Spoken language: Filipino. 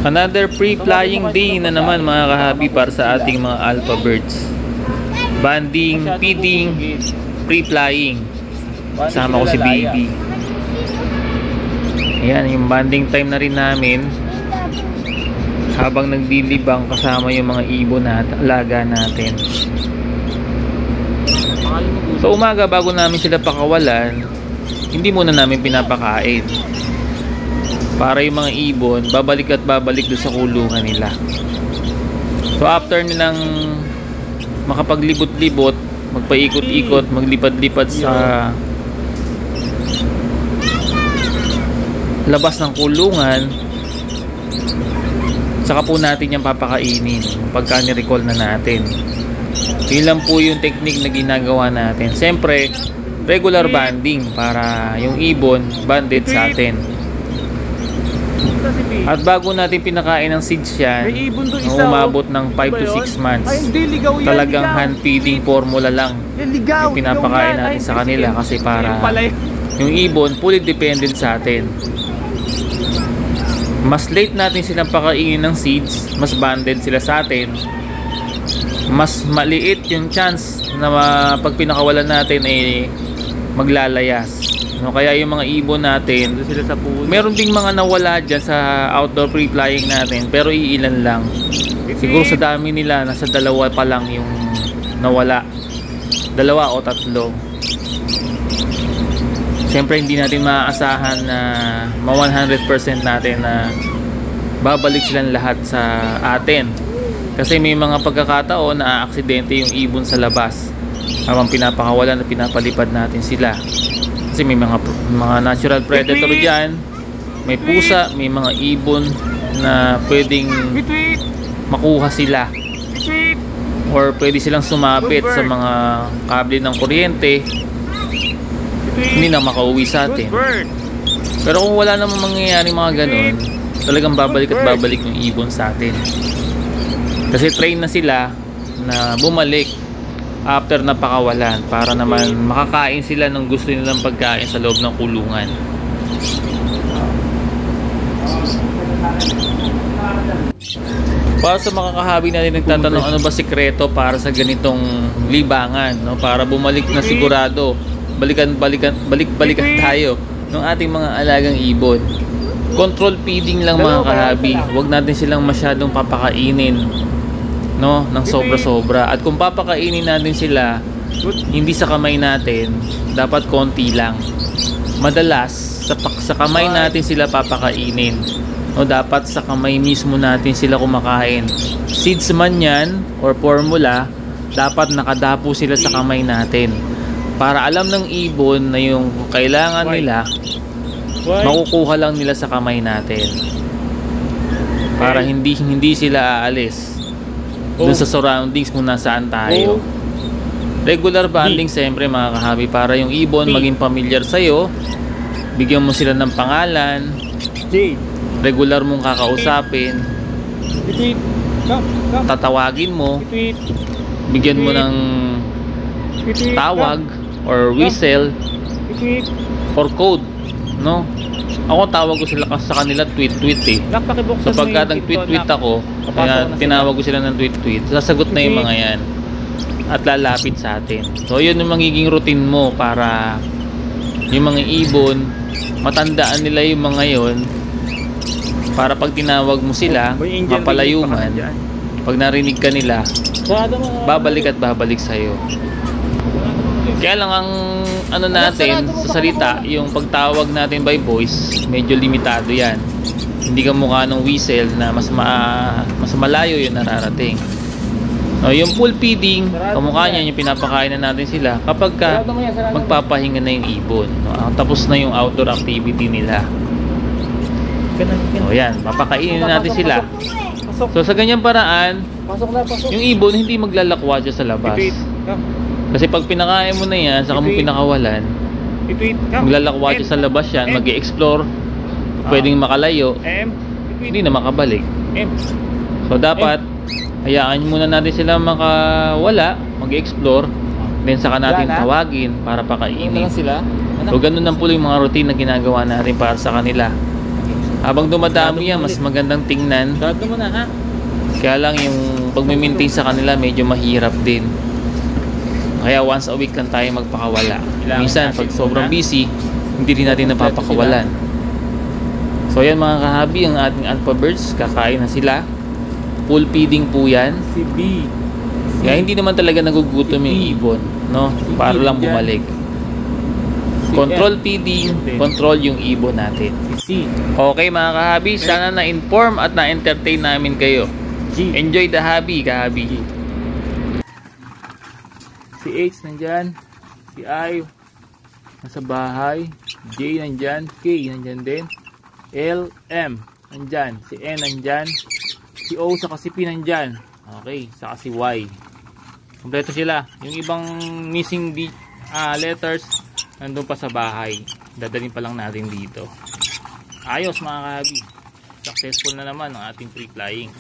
Another pre-flying day na naman mga kahabi para sa ating mga alpha birds. Banding, feeding, pre-flying. Kasama ko si baby. Ayan, yung banding time na rin namin. Habang nagdilibang kasama yung mga ibon at alaga natin. So umaga bago namin sila pakawalan, hindi muna namin pinapakain. Para yung mga ibon, babalik at babalik doon sa kulungan nila. So after nilang makapaglibot-libot, magpaikot-ikot, maglipad-lipad sa labas ng kulungan, saka po natin yung papakainin pagka ni-recall na natin. Yun lang po yung technique na ginagawa natin. Siyempre, regular banding para yung ibon banded sa atin. At bago natin pinakain ng seeds yan, umabot ng 5 to 6 months, talagang hand feeding formula lang yung pinapakain natin sa kanila kasi para yung ibon fully dependent sa atin. Mas late natin silang pakainin ng seeds, mas banded sila sa atin, mas maliit yung chance na pag pinakawalan natin ay maglalayas. No, kaya yung mga ibon natin, meron ding mga nawala dyan sa outdoor pre-flying natin, pero iilan lang. Siguro sa dami nila, nasa 2 pa lang yung nawala. 2 o 3. Siyempre hindi natin maaasahan na 100% natin na babalik silang lahat sa atin. Kasi may mga pagkakataon na aksidente yung ibon sa labas habang pinapakawalan at pinapalipad natin sila. Kasi may mga natural predator dyan, may pusa, may mga ibon na pwedeng makuha sila or pwede silang sumabit sa mga kable ng kuryente, hindi na makauwi sa atin. Pero kung wala namang mangyayari mga ganun, talagang babalik at babalik yung ibon sa atin kasi train na sila na bumalik after na pakawalan para naman makakain sila ng gusto nilang pagkain sa loob ng kulungan. Para sa makakahabi natin nagtatanong ano ba sikreto para sa ganitong libangan, no? Para bumalik na sigurado, balik-balikan tayo ng ating mga alagang ibon. Control feeding lang mga kahabi. Huwag natin silang masyadong papakainin, no, ng sobra-sobra. At kung papakainin natin sila, hindi sa kamay natin, dapat konti lang. Madalas sa kamay natin sila papakainin, no, dapat sa kamay mismo natin sila kumakain. Seeds man yan or formula, dapat nakadapo sila sa kamay natin para alam ng ibon na yung kailangan nila makukuha lang nila sa kamay natin, para hindi sila aalis dun sa surroundings kung nasaan tayo. Regular banding siyempre mga kahabi para yung ibon maging familiar sa'yo. Bigyan mo sila ng pangalan, regular mong kakausapin, tatawagin mo, bigyan mo ng tawag or whistle or code, no? Ako tawag ko sila sa kanila tweet eh. So pagka nag-tweet ako, kaya tinawag ko sila ng tweet, sasagot na yung mga yan at lalapit sa atin. So yun yung magiging routine mo para yung mga ibon matandaan nila yung mga yon, para pag tinawag mo sila mapalayo man, pag narinig ka nila babalik at babalik sa'yo. Kaya lang ang ano natin sa salita, yung pagtawag natin by voice, medyo limitado yan. Hindi ka mukha ng whistle na mas malayo yung nararating. Yung full feeding, kamukha niyan yung pinapakain na natin sila kapag magpapahinga na yung ibon. Tapos na yung outdoor activity nila. Yan, papakainin natin sila. So sa ganyang paraan, yung ibon hindi maglalakwa dyan sa labas. Kasi pag pinakain mo na yan, saka mo pinakawalan, maglalakwa dyan sa labas yan, mag-i-explore, pwedeng makalayo, hindi na makabalik. So dapat hayaan muna natin sila makawala, mag-i-explore, then saka natin tawagin para pakainin. So ganun lang po yung mga routine na ginagawa natin para sa kanila. Habang dumadami yan, mas magandang tingnan. Sarado mo na, ha? Kaya lang yung pag-maintain sa kanila medyo mahirap din. Kaya once a week lang tayo magpakawala. Minsan pag sobrang busy, hindi rin natin napapakawalan. So yan mga kahabi, ang ating alpha birds, kakain na sila. Full feeding po yan. Si B. Kaya hindi naman talaga nagugutom yung ibon, no? Para lang bumalik. Control feeding, control yung ibon natin. Si C. Okay mga kahabi, sana na-inform at na-entertain namin kayo. G. Enjoy the hobby, kahabi. Si H nandyan, si I nasa bahay, J nandyan, K nandyan din, L, M nandyan, si N nandyan, si O saka si P nandyan, okay, saka si Y. Kompleto sila. Yung ibang missing letters nandun pa sa bahay, dadalhin pa lang natin dito. Ayos mga kahabi, successful na naman ang ating free flying.